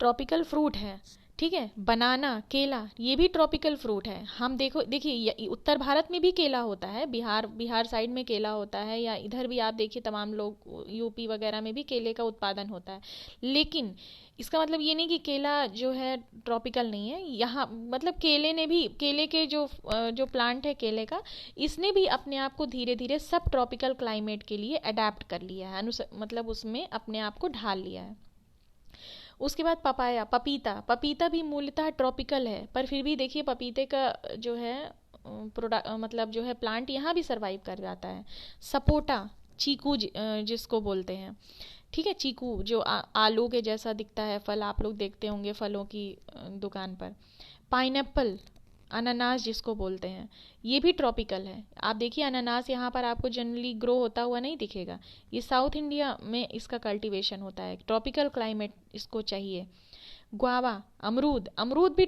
ट्रॉपिकल फ्रूट है, ठीक है। बनाना, केला, ये भी ट्रॉपिकल फ्रूट है। हम देखिए उत्तर भारत में भी केला होता है, बिहार साइड में केला होता है, या इधर भी आप देखिए तमाम लोग यूपी वगैरह में भी केले का उत्पादन होता है। लेकिन इसका मतलब ये नहीं कि केला जो है ट्रॉपिकल नहीं है। यहाँ मतलब केले के जो प्लांट है केले का, इसने भी अपने आप को धीरे धीरे सब ट्रॉपिकल क्लाइमेट के लिए अडेप्ट कर लिया है, मतलब उसमें अपने आप को ढाल लिया है। उसके बाद पपीता भी मूलतः ट्रॉपिकल है, पर फिर भी देखिए पपीते का जो है प्रोडक्ट मतलब जो है प्लांट यहाँ भी सरवाइव कर जाता है। सपोटा, चीकू जिसको बोलते हैं, ठीक है, चीकू जो आलू के जैसा दिखता है फल, आप लोग देखते होंगे फलों की दुकान पर। पाइनएप्पल, अनानास जिसको बोलते हैं, ये भी ट्रॉपिकल है। आप देखिए अनानास यहाँ पर आपको जनरली ग्रो होता हुआ नहीं दिखेगा, ये साउथ इंडिया में इसका कल्टीवेशन होता है, ट्रॉपिकल क्लाइमेट इसको चाहिए। गुआवा, अमरूद भी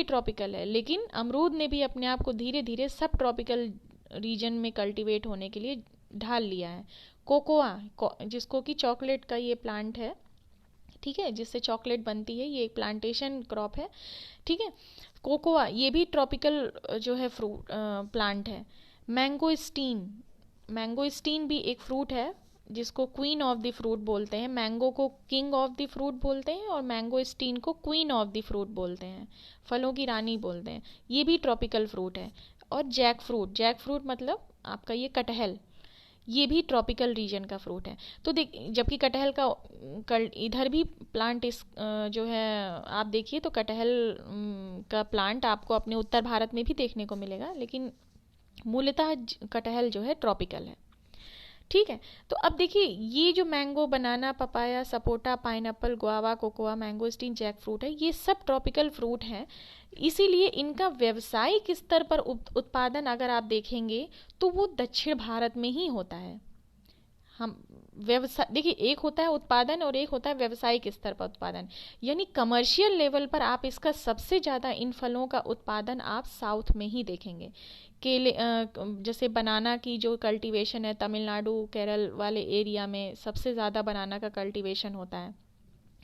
ट्रॉपिकल है, लेकिन अमरूद ने भी अपने आप को धीरे धीरे सब ट्रॉपिकल रीजन में कल्टीवेट होने के लिए ढाल लिया है। कोकोआ, जिसको कि चॉकलेट का ये प्लांट है, ठीक है, जिससे चॉकलेट बनती है, ये एक प्लांटेशन क्रॉप है, ठीक है। कोकोआ ये भी ट्रॉपिकल जो है फ्रूट प्लांट है। मैंगोस्टीन भी एक फ्रूट है, जिसको क्वीन ऑफ द फ्रूट बोलते हैं। मैंगो को किंग ऑफ द फ्रूट बोलते हैं और मैंगोस्टीन को क्वीन ऑफ द फ्रूट बोलते हैं, फलों की रानी बोलते हैं। ये भी ट्रॉपिकल फ्रूट है। और जैक फ्रूट मतलब आपका ये कटहल, ये भी ट्रॉपिकल रीजन का फ्रूट है। तो जबकि कटहल का इधर भी प्लांट जो है आप देखिए तो कटहल का प्लांट आपको अपने उत्तर भारत में भी देखने को मिलेगा, लेकिन मूलतः कटहल जो है ट्रॉपिकल है, ठीक है। तो अब देखिए ये जो mango, banana, papaya, sapota, pineapple, guava, cocoa, mangosteen, jackfruit है, ये सब ट्रॉपिकल फ्रूट हैं। इसीलिए इनका व्यावसायिक स्तर पर उत्पादन अगर आप देखेंगे तो वो दक्षिण भारत में ही होता है। हम व्यवसाय देखिए, एक होता है उत्पादन और एक होता है व्यावसायिक स्तर पर उत्पादन, यानी कमर्शियल लेवल पर आप इसका सबसे ज़्यादा इन फलों का उत्पादन आप साउथ में ही देखेंगे। केले जैसे बनाना की जो कल्टीवेशन है, तमिलनाडु केरल वाले एरिया में सबसे ज़्यादा बनाना का कल्टीवेशन होता है।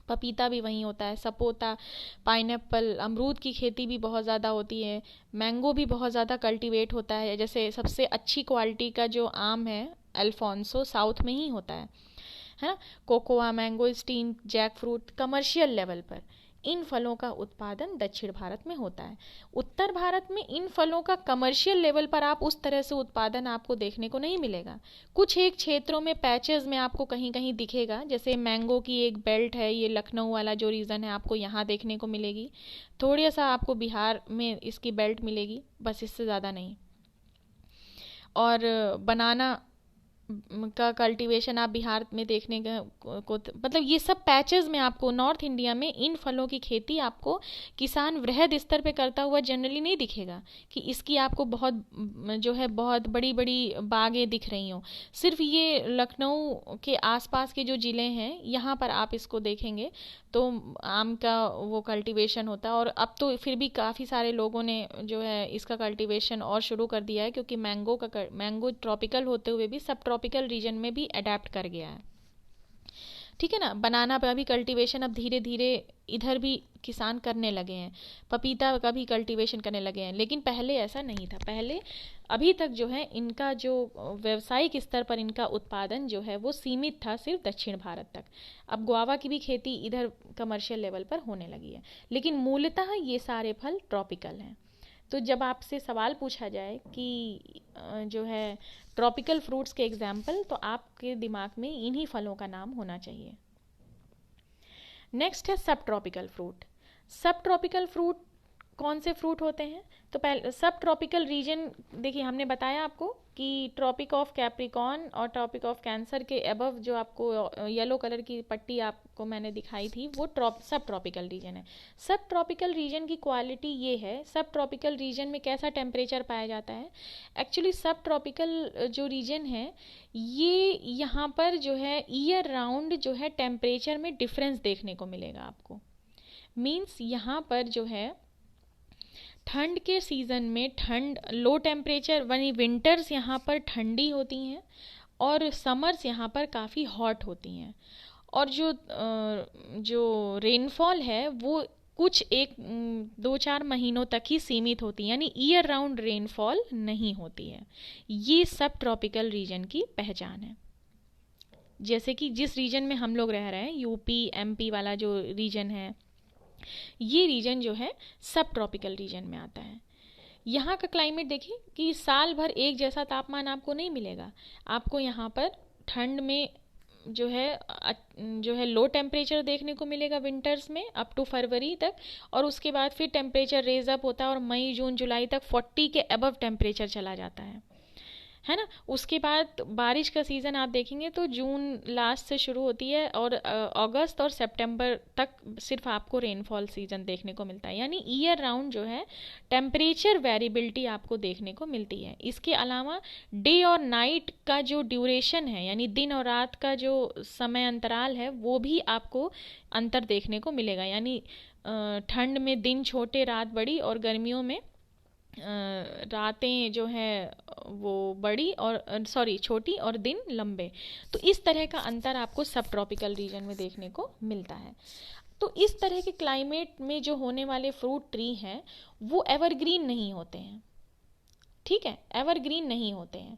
पपीता भी वहीं होता है, सपोटा, पाइनएप्पल, अमरूद की खेती भी बहुत ज़्यादा होती है। मैंगो भी बहुत ज़्यादा कल्टीवेट होता है, जैसे सबसे अच्छी क्वालिटी का जो आम है अल्फोंसो, साउथ में ही होता है ना। Cocoa, mangosteen, jackfruit commercial level पर, इन फलों का उत्पादन दक्षिण भारत में होता है। उत्तर भारत में इन फलों का कमर्शियल लेवल पर आप उस तरह से उत्पादन आपको देखने को नहीं मिलेगा। कुछ एक क्षेत्रों में पैचेस में आपको कहीं कहीं दिखेगा, जैसे मैंगो की एक बेल्ट है, ये लखनऊ वाला जो रीजन है आपको यहाँ देखने को मिलेगी। थोड़ा सा आपको बिहार में इसकी बेल्ट मिलेगी, बस इससे ज़्यादा नहीं। और बनाना का कल्टीवेशन आप बिहार में देखने को मतलब ये सब पैचेस में आपको नॉर्थ इंडिया में इन फलों की खेती आपको किसान वृहद स्तर पे करता हुआ जनरली नहीं दिखेगा, कि इसकी आपको बहुत जो है बहुत बड़ी बड़ी बागें दिख रही हों। सिर्फ ये लखनऊ के आसपास के जो ज़िले हैं यहाँ पर आप इसको देखेंगे तो आम का वो कल्टीवेशन होता है। और अब तो फिर भी काफ़ी सारे लोगों ने जो है इसका कल्टीवेशन और शुरू कर दिया है, क्योंकि मैंगो ट्रॉपिकल होते हुए भी सब ट्रॉपिकल रीजन में भी अडेप्ट कर गया है, ठीक है ना। बनाना का भी कल्टीवेशन अब धीरे धीरे इधर भी किसान करने लगे हैं, पपीता का भी कल्टीवेशन करने लगे हैं, लेकिन पहले ऐसा नहीं था। पहले अभी तक जो है इनका जो व्यावसायिक स्तर पर इनका उत्पादन जो है वो सीमित था सिर्फ दक्षिण भारत तक। अब गुआवा की भी खेती इधर कमर्शियल लेवल पर होने लगी है, लेकिन मूलतः ये सारे फल ट्रॉपिकल हैं। तो जब आपसे सवाल पूछा जाए कि जो है ट्रॉपिकल फ्रूट्स के एग्जाम्पल, तो आपके दिमाग में इन्हीं फलों का नाम होना चाहिए। नेक्स्ट है सब ट्रॉपिकल फ्रूट। सब ट्रॉपिकल फ्रूट कौन से फ्रूट होते हैं? तो पहले सब ट्रॉपिकल रीजन देखिए, हमने बताया आपको कि ट्रॉपिक ऑफ कैप्रिकॉर्न और ट्रॉपिक ऑफ कैंसर के अबव जो आपको येलो कलर की पट्टी आपको मैंने दिखाई थी वो सब ट्रॉपिकल रीजन है। सब ट्रॉपिकल रीजन की क्वालिटी ये है, सब ट्रॉपिकल रीजन में कैसा टेम्परेचर पाया जाता है। एक्चुअली सब ट्रॉपिकल जो रीजन है ये यहाँ पर जो है ईयर राउंड जो है टेम्परेचर में डिफरेंस देखने को मिलेगा आपको। मीन्स यहाँ पर जो है ठंड के सीज़न में ठंड लो टेम्परेचर वनी विंटर्स यहाँ पर ठंडी होती हैं और समर्स यहाँ पर काफ़ी हॉट होती हैं। और जो रेनफॉल है वो कुछ 2-4 महीनों तक ही सीमित होती है, यानी ईयर राउंड रेनफॉल नहीं होती है। ये सब ट्रॉपिकल रीजन की पहचान है। जैसे कि जिस रीजन में हम लोग रह रहे हैं, यूपी एमपी वाला जो रीजन है, ये रीजन जो है सब ट्रॉपिकल रीजन में आता है। यहाँ का क्लाइमेट देखिए कि साल भर एक जैसा तापमान आपको नहीं मिलेगा। आपको यहाँ पर ठंड में जो है लो टेम्परेचर देखने को मिलेगा विंटर्स में अप टू फरवरी तक, और उसके बाद फिर टेम्परेचर रेज अप होता है और मई जून जुलाई तक 40 के अबव टेम्परेचर चला जाता है ना। उसके बाद बारिश का सीज़न आप देखेंगे तो जून लास्ट से शुरू होती है और अगस्त और सितंबर तक सिर्फ आपको रेनफॉल सीज़न देखने को मिलता है, यानी ईयर राउंड जो है टेम्परेचर वेरिएबिलिटी आपको देखने को मिलती है। इसके अलावा डे और नाइट का जो ड्यूरेशन है, यानी दिन और रात का जो समय अंतराल है, वो भी आपको अंतर देखने को मिलेगा। यानी ठंड में दिन छोटे रात बड़ी, और गर्मियों में रातें जो है वो बड़ी और छोटी और दिन लंबे। तो इस तरह का अंतर आपको सब ट्रॉपिकल रीजन में देखने को मिलता है। तो इस तरह के क्लाइमेट में जो होने वाले फ्रूट ट्री हैं वो एवरग्रीन नहीं होते हैं, ठीक है, एवरग्रीन नहीं होते हैं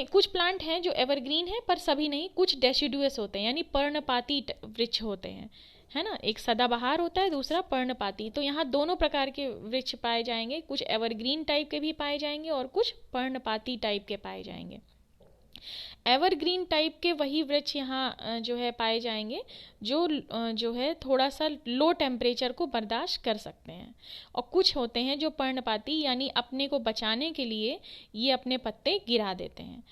कुछ प्लांट हैं जो एवरग्रीन हैं पर सभी नहीं, कुछ डेसिडुअस होते हैं, यानी पर्णपाती वृक्ष होते हैं, है ना। एक सदाबहार होता है, दूसरा पर्णपाती। तो यहाँ दोनों प्रकार के वृक्ष पाए जाएंगे, कुछ एवरग्रीन टाइप के भी पाए जाएंगे और कुछ पर्णपाती टाइप के पाए जाएंगे। एवरग्रीन टाइप के वही वृक्ष यहाँ जो है पाए जाएंगे जो है थोड़ा सा लो टेम्परेचर को बर्दाश्त कर सकते हैं, और कुछ होते हैं जो पर्णपाती, यानी अपने को बचाने के लिए ये अपने पत्ते गिरा देते हैं।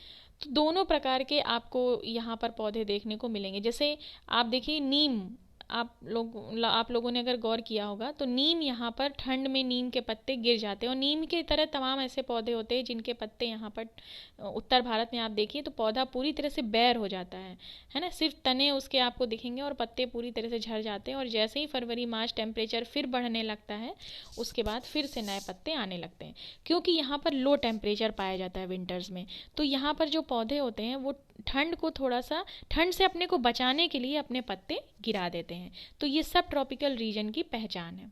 तो दोनों प्रकार के आपको यहाँ पर पौधे देखने को मिलेंगे। जैसे आप देखिए नीम, आप लोगों ने अगर गौर किया होगा तो नीम यहाँ पर ठंड में नीम के पत्ते गिर जाते हैं, और नीम के तरह तमाम ऐसे पौधे होते हैं जिनके पत्ते यहाँ पर उत्तर भारत में आप देखिए तो पौधा पूरी तरह से बेर हो जाता है ना। सिर्फ तने उसके आपको दिखेंगे और पत्ते पूरी तरह से झड़ जाते हैं, और जैसे ही फरवरी मार्च टेम्परेचर फिर बढ़ने लगता है उसके बाद फिर से नए पत्ते आने लगते हैं, क्योंकि यहाँ पर लो टेम्परेचर पाया जाता है विंटर्स में। तो यहाँ पर जो पौधे होते हैं वो ठंड से अपने को बचाने के लिए अपने पत्ते गिरा देते हैं। तो ये सब ट्रॉपिकल रीजन की पहचान है,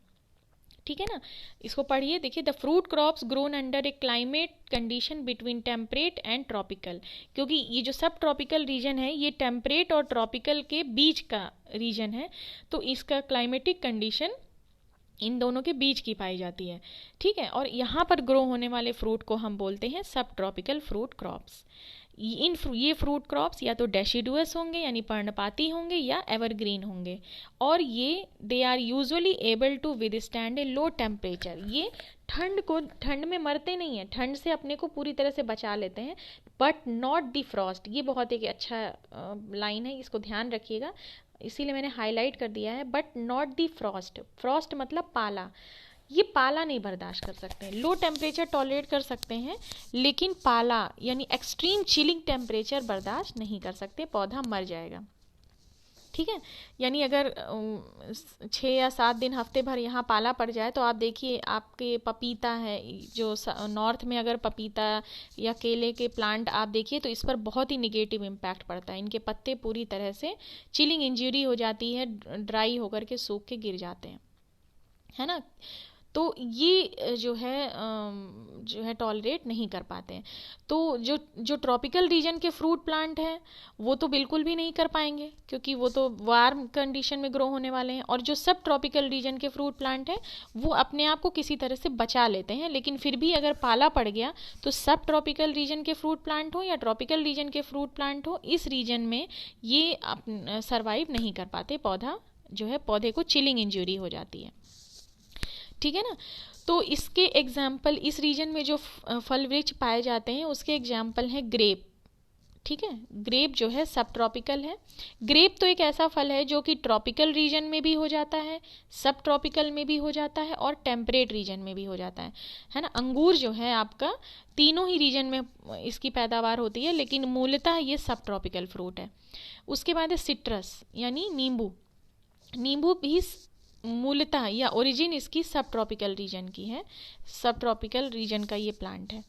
ठीक है ना। इसको पढ़िए, देखिए the fruit crops grown under A climate condition between temperate and tropical, क्योंकि ये जो सब ट्रॉपिकल रीजन है ये टेम्परेट और ट्रॉपिकल के बीच का रीजन है, तो इसका क्लाइमेटिक कंडीशन इन दोनों के बीच की पाई जाती है, ठीक है। और यहाँ पर ग्रो होने वाले फ्रूट को हम बोलते हैं सब ट्रॉपिकल फ्रूट क्रॉप्स। ये फ्रूट क्रॉप्स या तो डेसिडुअस होंगे यानी पर्णपाती होंगे या एवरग्रीन होंगे, और ये they are usually able to withstand a low temperature. ये ठंड में मरते नहीं हैं, ठंड से अपने को पूरी तरह से बचा लेते हैं, बट नॉट द फ्रॉस्ट। ये बहुत एक अच्छा लाइन है, इसको ध्यान रखिएगा, इसीलिए मैंने हाईलाइट कर दिया है, but not the Frost. Frost मतलब पाला, ये पाला नहीं बर्दाश्त कर सकते हैं। लो टेम्परेचर टॉलरेट कर सकते हैं, लेकिन पाला यानी एक्सट्रीम चिलिंग टेम्परेचर बर्दाश्त नहीं कर सकते, पौधा मर जाएगा, ठीक है। यानी अगर 6 या 7 दिन हफ्ते भर यहाँ पाला पड़ जाए तो आप देखिए आपके पपीता है जो नॉर्थ में, अगर पपीता या केले के प्लांट आप देखिए तो इस पर बहुत ही निगेटिव इम्पैक्ट पड़ता है। इनके पत्ते पूरी तरह से चिलिंग इंजरी हो जाती है, ड्राई होकर के सूख के गिर जाते हैं, है ना। तो ये जो है टॉलरेट नहीं कर पाते हैं। तो जो ट्रॉपिकल रीजन के फ्रूट प्लांट हैं वो तो बिल्कुल भी नहीं कर पाएंगे, क्योंकि वो तो वार्म कंडीशन में ग्रो होने वाले हैं। और जो सब ट्रॉपिकल रीजन के फ्रूट प्लांट हैं वो अपने आप को किसी तरह से बचा लेते हैं, लेकिन फिर भी अगर पाला पड़ गया तो सब ट्रॉपिकल रीजन के फ्रूट प्लांट हो या ट्रॉपिकल रीजन के फ्रूट प्लांट हो, इस रीजन में ये सर्वाइव नहीं कर पाते, पौधे को चिलिंग इंजरी हो जाती है, ठीक है ना। तो इसके एग्जाम्पल, इस रीजन में जो फल वृक्ष पाए जाते हैं उसके एग्जाम्पल हैं ग्रेप, ठीक है। ग्रेप जो है सब ट्रॉपिकल है। ग्रेप तो एक ऐसा फल है जो कि ट्रॉपिकल रीजन में भी हो जाता है, सब ट्रॉपिकल में भी हो जाता है और टेम्परेट रीजन में भी हो जाता है ना। अंगूर जो है आपका तीनों ही रीजन में इसकी पैदावार होती है, लेकिन मूलतः ये सब ट्रॉपिकल फ्रूट है। उसके बाद है सिट्रस यानी नींबू। नींबू भी मूलतः या ओरिजिन इसकी सब ट्रॉपिकल रीजन की है, सब ट्रॉपिकल रीजन का ये प्लांट है।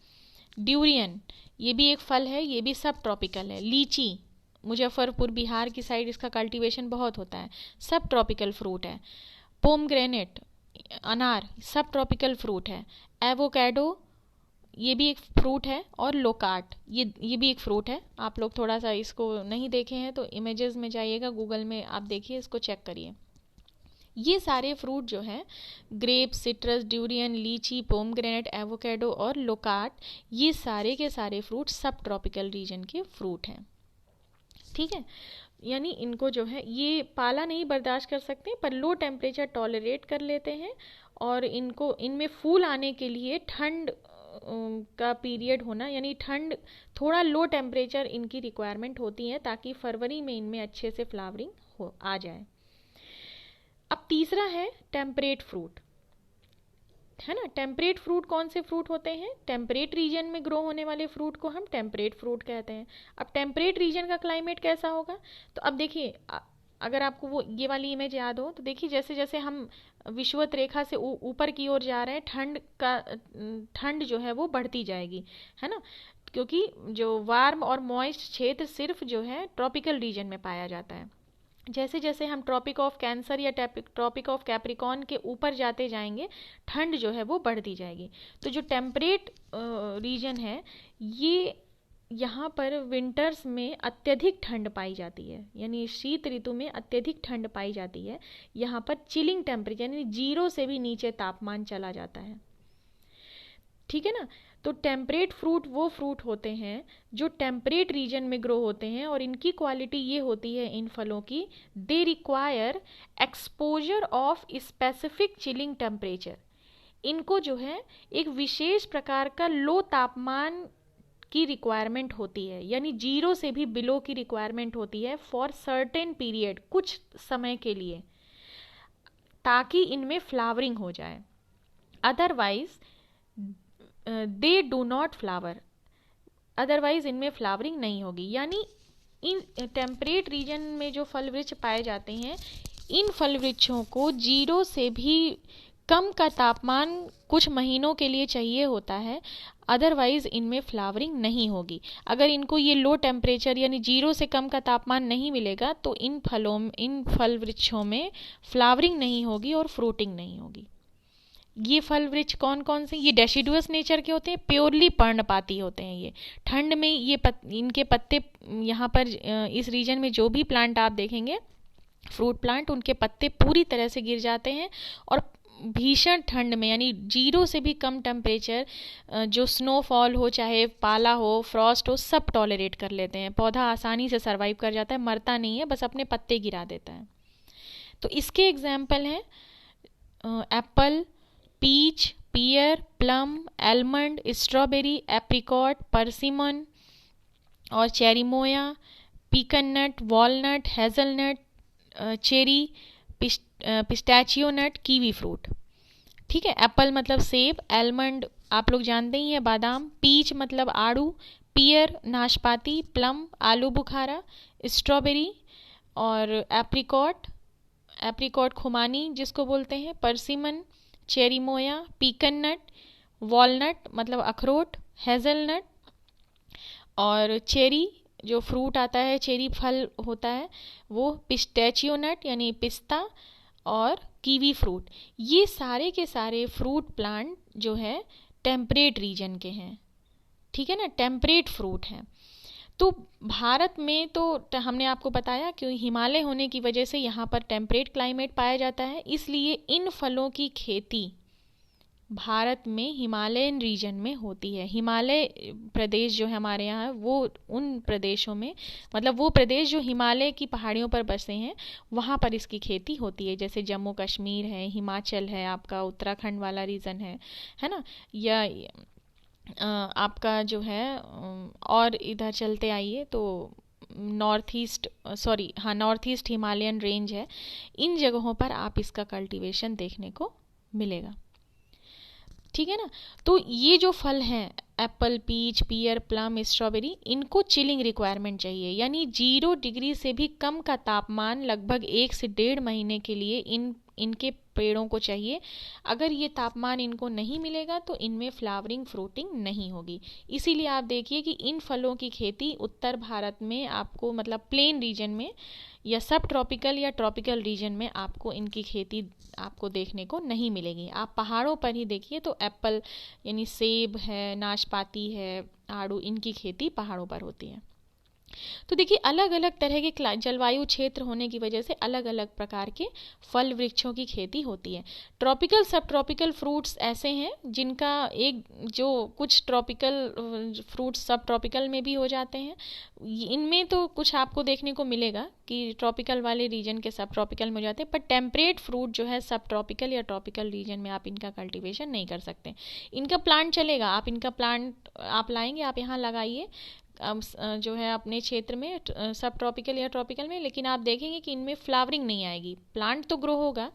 ड्यूरियन ये भी एक फल है, ये भी सब ट्रॉपिकल है। लीची मुजफ्फरपुर बिहार की साइड इसका कल्टीवेशन बहुत होता है। सब ट्रॉपिकल फ्रूट है। पोमग्रेनेट अनार सब ट्रॉपिकल फ्रूट है। एवोकेडो ये भी एक फ्रूट है, और लोकाट ये भी एक फ्रूट है। आप लोग थोड़ा सा इसको नहीं देखे हैं तो इमेजेस में जाइएगा, गूगल में आप देखिए, इसको चेक करिए। ये सारे फ्रूट जो हैं, ग्रेप, सिट्रस, ड्यूरियन, लीची, पोमग्रेनेट, एवोकेडो और लोकाट, ये सारे के सारे फ्रूट सब ट्रॉपिकल रीजन के फ्रूट हैं। ठीक है, यानी इनको जो है ये पाला नहीं बर्दाश्त कर सकते पर लो टेम्परेचर टॉलरेट कर लेते हैं, और इनको इनमें फूल आने के लिए ठंड का पीरियड होना, यानी ठंड थोड़ा लो टेम्परेचर इनकी रिक्वायरमेंट होती है ताकि फरवरी में इनमें अच्छे से फ्लावरिंग हो आ जाए। अब तीसरा है टेम्परेट फ्रूट, है ना। टेम्परेट फ्रूट कौन से फ्रूट होते हैं? टेम्परेट रीजन में ग्रो होने वाले फ्रूट को हम टेम्परेट फ्रूट कहते हैं। अब टेम्परेट रीजन का क्लाइमेट कैसा होगा? तो अब देखिए, अगर आपको वो ये वाली इमेज याद हो तो देखिए, जैसे जैसे हम विषुवत रेखा से ऊपर की ओर जा रहे हैं, ठंड जो है वो बढ़ती जाएगी, है ना, क्योंकि जो वार्म और मॉइस्ट क्षेत्र सिर्फ जो है ट्रॉपिकल रीजन में पाया जाता है। जैसे जैसे हम ट्रॉपिक ऑफ कैंसर या ट्रॉपिक ऑफ कैप्रिकॉर्न के ऊपर जाते जाएंगे, ठंड जो है वो बढ़ती जाएगी। तो जो टेम्परेट रीजन है, ये यहाँ पर विंटर्स में अत्यधिक ठंड पाई जाती है, यानी शीत ऋतु में अत्यधिक ठंड पाई जाती है। यहाँ पर चिलिंग टेम्परेचर यानी 0 से भी नीचे तापमान चला जाता है। ठीक है ना। तो टेम्परेट फ्रूट वो फ्रूट होते हैं जो टेम्परेट रीजन में ग्रो होते हैं, और इनकी क्वालिटी ये होती है इन फलों की, they require exposure of specific chilling temperature. इनको जो है एक विशेष प्रकार का लो तापमान की रिक्वायरमेंट होती है, यानी 0 से भी बिलो की रिक्वायरमेंट होती है फॉर सर्टेन पीरियड, कुछ समय के लिए, ताकि इनमें फ्लावरिंग हो जाए। Otherwise they do not flower, otherwise इनमें फ्लावरिंग नहीं होगी। यानी इन टेम्परेट रीजन में जो फल वृक्ष पाए जाते हैं, इन फल वृक्षों को 0 से भी कम का तापमान कुछ महीनों के लिए चाहिए होता है, अदरवाइज इनमें फ्लावरिंग नहीं होगी। अगर इनको ये लो टेम्परेचर यानी 0 से कम का तापमान नहीं मिलेगा तो इन फल वृक्षों में फ्लावरिंग नहीं होगी और फ्रूटिंग नहीं होगी। ये फल वृक्ष कौन कौन से? ये डेसिडुअस नेचर के होते हैं, प्योरली पर्णपाती होते हैं। ये ठंड में इनके पत्ते, यहाँ पर इस रीजन में जो भी प्लांट आप देखेंगे, फ्रूट प्लांट, उनके पत्ते पूरी तरह से गिर जाते हैं, और भीषण ठंड में यानी 0 से भी कम टेम्परेचर, जो स्नोफॉल हो, चाहे पाला हो, फ्रॉस्ट हो, सब टॉलरेट कर लेते हैं। पौधा आसानी से सर्वाइव कर जाता है, मरता नहीं है, बस अपने पत्ते गिरा देता है। तो इसके एग्जाम्पल हैं एप्पल, पीच, पियर, प्लम, एलमंड, स्ट्रॉबेरी, एप्रिकॉट, परसिमन और चेरीमोया, पीकन नट, वॉलनट, हेजलनट, चेरी, पिस्टैचियो नट, कीवी फ्रूट। ठीक है। एप्पल मतलब सेब, एलमंड आप लोग जानते ही हैं बादाम, पीच मतलब आड़ू, पियर नाशपाती, प्लम आलू बुखारा, स्ट्रॉबेरी और एप्रिकॉट खुमानी जिसको बोलते हैं, परसिमन, चेरीमोया, पीकन नट, वॉलनट मतलब अखरोट, हेजलनट और चेरी जो फ्रूट आता है, चेरी फल होता है वो, पिस्टैचियो नट यानी पिस्ता और कीवी फ्रूट। ये सारे के सारे फ्रूट प्लांट जो है टेम्परेट रीजन के हैं। ठीक है ना, टेम्परेट फ्रूट हैं। तो भारत में तो हमने आपको बताया कि हिमालय होने की वजह से यहाँ पर टेम्परेट क्लाइमेट पाया जाता है, इसलिए इन फलों की खेती भारत में हिमालयन रीजन में होती है। हिमालय प्रदेश जो है हमारे यहाँ, वो उन प्रदेशों में, मतलब वो प्रदेश जो हिमालय की पहाड़ियों पर बसे हैं, वहाँ पर इसकी खेती होती है। जैसे जम्मू कश्मीर है, हिमाचल है, आपका उत्तराखंड वाला रीजन है ना, या आपका जो है, और इधर चलते आइए तो नॉर्थ ईस्ट हिमालयन रेंज है। इन जगहों पर आप इसका कल्टीवेशन देखने को मिलेगा। ठीक है ना। तो ये जो फल हैं एप्पल, पीच, पियर, प्लम, स्ट्रॉबेरी, इनको चिलिंग रिक्वायरमेंट चाहिए, यानी 0 डिग्री से भी कम का तापमान लगभग 1 से 1.5 महीने के लिए इनके पेड़ों को चाहिए। अगर ये तापमान इनको नहीं मिलेगा तो इनमें फ्लावरिंग फ्रूटिंग नहीं होगी। इसीलिए आप देखिए कि इन फलों की खेती उत्तर भारत में आपको, मतलब प्लेन रीजन में या सब ट्रॉपिकल या ट्रॉपिकल रीजन में आपको इनकी खेती आपको देखने को नहीं मिलेगी। आप पहाड़ों पर ही देखिए तो एप्पल यानी सेब है, नाशपाती है, आड़ू, इनकी खेती पहाड़ों पर होती है। तो देखिए अलग अलग तरह के जलवायु क्षेत्र होने की वजह से अलग अलग प्रकार के फल वृक्षों की खेती होती है। ट्रॉपिकल सब ट्रॉपिकल फ्रूट्स ऐसे हैं जिनका एक जो कुछ ट्रॉपिकल फ्रूट्स सब ट्रॉपिकल में भी हो जाते हैं। इनमें तो कुछ आपको देखने को मिलेगा कि ट्रॉपिकल वाले रीजन के सब ट्रॉपिकल में हो जाते हैं, पर टेम्परेट फ्रूट जो है सब ट्रॉपिकल या ट्रॉपिकल रीजन में आप इनका कल्टीवेशन नहीं कर सकते। इनका प्लांट चलेगा, आप इनका प्लांट आप लाएंगे, आप यहाँ लगाइए जो है अपने क्षेत्र में सब ट्रॉपिकल या ट्रॉपिकल में, लेकिन आप देखेंगे कि इनमें फ्लावरिंग नहीं आएगी। प्लांट तो ग्रो होगा,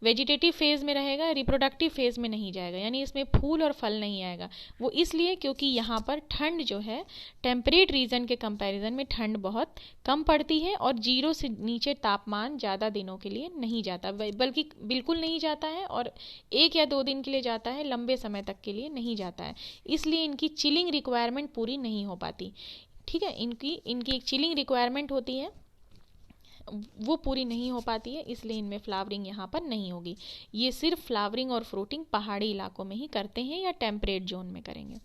वेजिटेटिव फेज में रहेगा, रिप्रोडक्टिव फेज में नहीं जाएगा, यानी इसमें फूल और फल नहीं आएगा। वो इसलिए क्योंकि यहाँ पर ठंड जो है टेम्परेट रीजन के कंपैरिजन में ठंड बहुत कम पड़ती है और 0 से नीचे तापमान ज़्यादा दिनों के लिए नहीं जाता, बल्कि बिल्कुल नहीं जाता है, और 1 या 2 दिन के लिए जाता है, लंबे समय तक के लिए नहीं जाता है। इसलिए इनकी चिलिंग रिक्वायरमेंट पूरी नहीं हो पाती। ठीक है, इनकी एक चिलिंग रिक्वायरमेंट होती है, वो पूरी नहीं हो पाती है, इसलिए इनमें फ्लावरिंग यहाँ पर नहीं होगी। ये सिर्फ फ्लावरिंग और फ्रूटिंग पहाड़ी इलाकों में ही करते हैं या टेम्परेट जोन में करेंगे।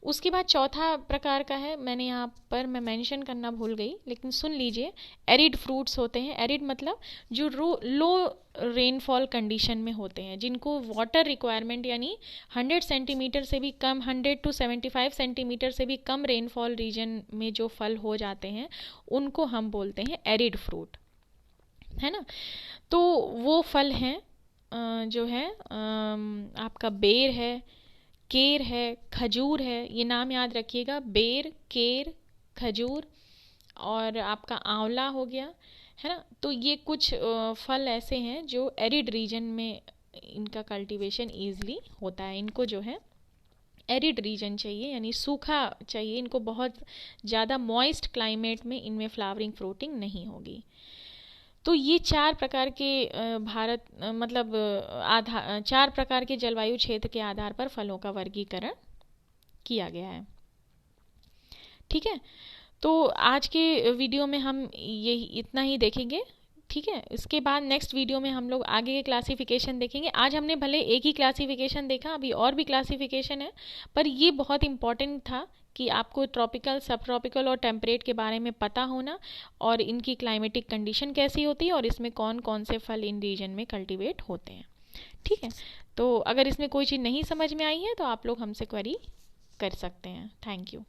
उसके बाद चौथा प्रकार का है, मैंने यहाँ पर मैं मेंशन करना भूल गई, लेकिन सुन लीजिए, एरिड फ्रूट्स होते हैं। एरिड मतलब जो लो रेनफॉल कंडीशन में होते हैं, जिनको वाटर रिक्वायरमेंट यानी 100 सेंटीमीटर से भी कम, 100 to 75 सेंटीमीटर से भी कम रेनफॉल रीजन में जो फल हो जाते हैं उनको हम बोलते हैं एरिड फ्रूट, है ना। तो वो फल हैं जो है आपका बेर है, केर है, खजूर है, ये नाम याद रखिएगा, बेर, केर, खजूर, और आपका आंवला हो गया, है ना। तो ये कुछ फल ऐसे हैं जो एरिड रीजन में इनका कल्टीवेशन ईजिली होता है। इनको जो है एरिड रीजन चाहिए, यानी सूखा चाहिए, इनको बहुत ज़्यादा मॉइस्ट क्लाइमेट में इनमें फ्लावरिंग फ्रूटिंग नहीं होगी। तो ये 4 प्रकार के भारत मतलब 4 प्रकार के जलवायु क्षेत्र के आधार पर फलों का वर्गीकरण किया गया है। ठीक है, तो आज के वीडियो में हम ये इतना ही देखेंगे। ठीक है, इसके बाद नेक्स्ट वीडियो में हम लोग आगे के क्लासिफिकेशन देखेंगे। आज हमने भले एक ही क्लासिफिकेशन देखा, अभी और भी क्लासिफिकेशन है, पर ये बहुत इम्पॉर्टेंट था कि आपको ट्रॉपिकल, सब ट्रॉपिकल और टेम्परेट के बारे में पता होना, और इनकी क्लाइमेटिक कंडीशन कैसी होती है, और इसमें कौन कौन से फल इन रीजन में कल्टीवेट होते हैं। ठीक है, तो अगर इसमें कोई चीज़ नहीं समझ में आई है तो आप लोग हमसे क्वेरी कर सकते हैं। Thank you.